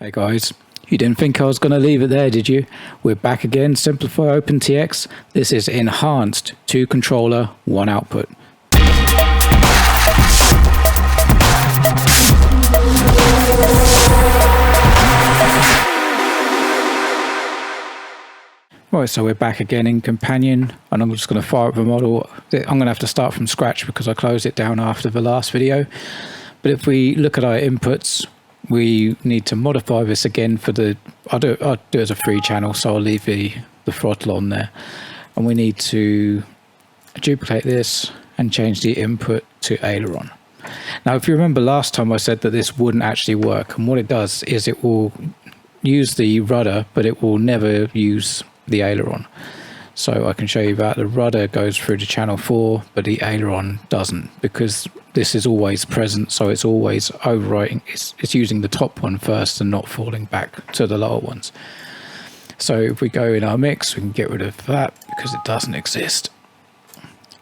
Hey guys, you didn't think I was going to leave it there, did you? We're back again, Simplify OpenTX. This is enhanced 2 controller, 1 output. Right, so we're back again in Companion, and I'm just going to fire up the model. I'm going to have to start from scratch because I closed it down after the last video. But if we look at our inputs, we need to modify this again for the, I'll do it as a free channel, so I'll leave the throttle on there. And we need to duplicate this and change the input to aileron. Now, if you remember last time I said that this wouldn't actually work, and what it does is it will use the rudder, but it will never use the aileron. So I can show you that the rudder goes through to channel 4, but the aileron doesn't, because this is always present, so it's always overwriting. It's using the top one first and not falling back to the lower ones. So if we go in our mix, we can get rid of that because it doesn't exist.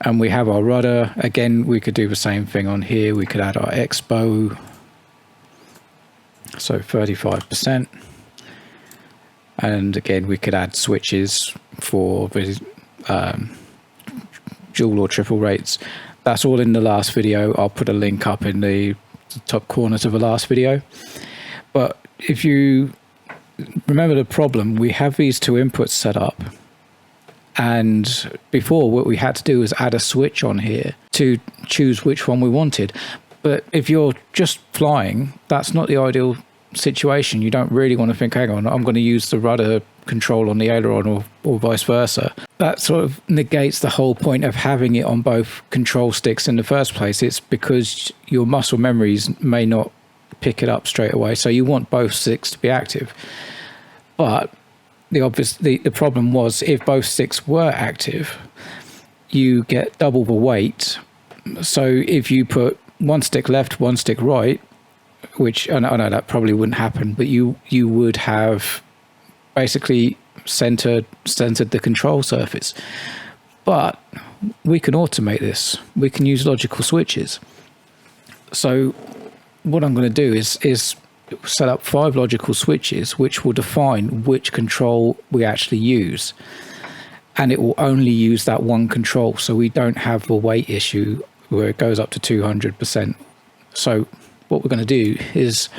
And we have our rudder. Again, we could do the same thing on here. We could add our expo, so 35%. And again, we could add switches for the dual or triple rates. That's all in the last video. I'll put a link up in the top corner to the last video. But if you remember the problem, we have these 2 inputs set up. And before, what we had to do was add a switch on here to choose which one we wanted. But if you're just flying, that's not the ideal situation. You don't really want to think, hang on, I'm going to use the rudder control on the aileron or vice versa. That sort of negates the whole point of having it on both control sticks in the first place. It's because your muscle memories may not pick it up straight away, so you want both sticks to be active. But the problem was, if both sticks were active, you get double the weight. So if you put one stick left, one stick right, which I know that probably wouldn't happen, but you would have basically centered the control surface. But we can automate this. We can use logical switches. So what I'm going to do is set up 5 logical switches which will define which control we actually use, and it will only use that one control, so we don't have the weight issue where it goes up to 200%. So what we're going to do is,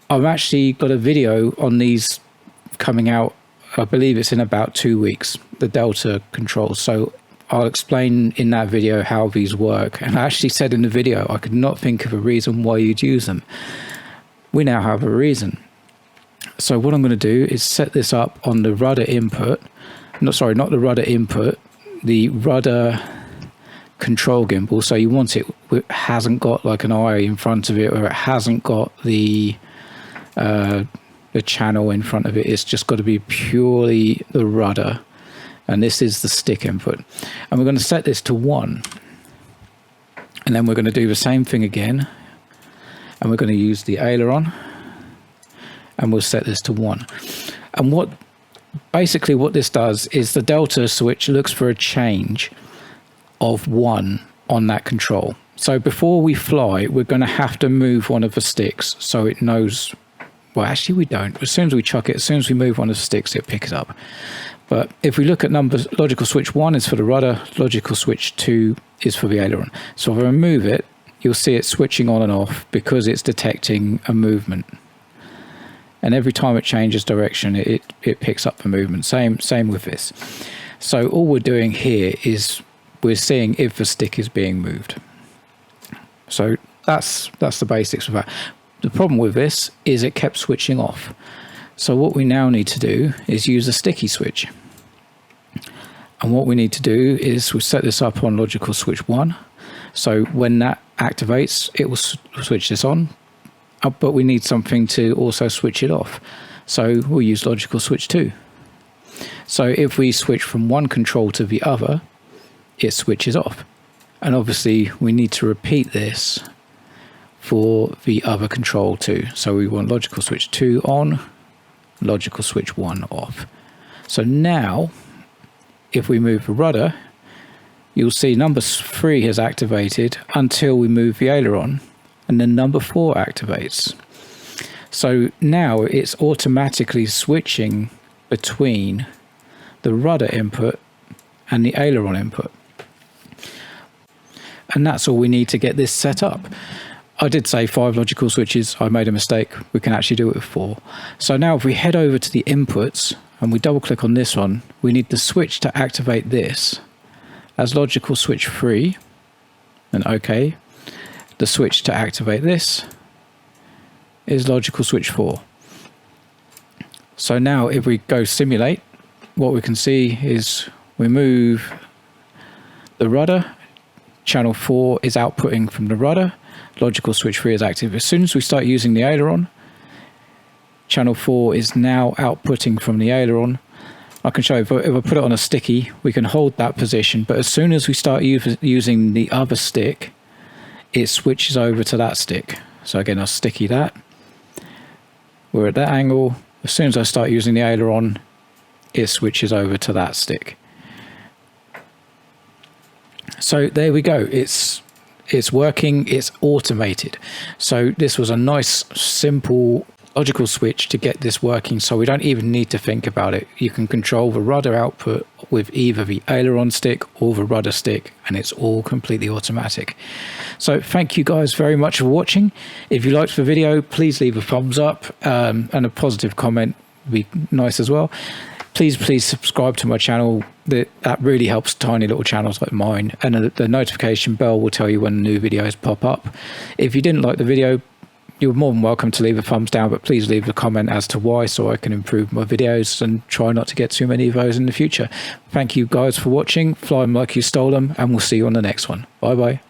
I've actually got a video on these coming out, I believe it's in about 2 weeks, the Delta controls. So I'll explain in that video how these work. And I actually said in the video, I could not think of a reason why you'd use them. We now have a reason. So what I'm going to do is set this up on the rudder input. No, sorry, not the rudder input, the rudder control gimbal. So you want it hasn't got like an eye in front of it, or it hasn't got the channel in front of it. It's just got to be purely the rudder, and this is the stick input. And we're going to set this to 1, and then we're going to do the same thing again, and we're going to use the aileron, and we'll set this to 1. And basically what this does is the Delta switch looks for a change of 1 on that control. So before we fly, we're going to have to move one of the sticks so it knows. Well, actually we don't. As soon as we chuck it, as soon as we move one of the sticks, it picks it up. But if we look at numbers, logical switch 1 is for the rudder, logical switch 2 is for the aileron. So if I remove it, you'll see it switching on and off because it's detecting a movement. And every time it changes direction, it picks up the movement. Same with this. So all we're doing here is we're seeing if the stick is being moved. So that's the basics of that. The problem with this is it kept switching off. So what we now need to do is use a sticky switch. And what we need to do is we'll set this up on logical switch 1. So when that activates, it will switch this on. But we need something to also switch it off. So we'll use logical switch 2. So if we switch from one control to the other, it switches off. And obviously we need to repeat this for the other control too. So we want logical switch 2 on, logical switch 1 off. So now if we move the rudder, you'll see number 3 has activated until we move the aileron, and then number 4 activates. So now it's automatically switching between the rudder input and the aileron input. And that's all we need to get this set up. I did say 5 logical switches. I made a mistake. We can actually do it with 4. So now if we head over to the inputs and we double click on this one, we need the switch to activate this as logical switch 3, and OK. The switch to activate this is logical switch 4. So now if we go simulate, what we can see is we move the rudder, channel 4 is outputting from the rudder, logical switch 3 is active. As soon as we start using the aileron, channel 4 is now outputting from the aileron. I can show you, if I put it on a sticky, we can hold that position, but as soon as we start using the other stick, it switches over to that stick. So again, I'll sticky that. We're at that angle. As soon as I start using the aileron, it switches over to that stick. So there we go. It's working, it's automated. So this was a nice, simple, logical switch to get this working, so we don't even need to think about it. You can control the rudder output with either the aileron stick or the rudder stick, and it's all completely automatic. So thank you guys very much for watching. If you liked the video, please leave a thumbs up, and a positive comment would be nice as well. Please subscribe to my channel. That really helps tiny little channels like mine, and the notification bell will tell you when new videos pop up. If you didn't like the video, you're more than welcome to leave a thumbs down, but please leave a comment as to why, so I can improve my videos and try not to get too many of those in the future. Thank you guys for watching. Fly them like you stole them, and we'll see you on the next one. Bye bye.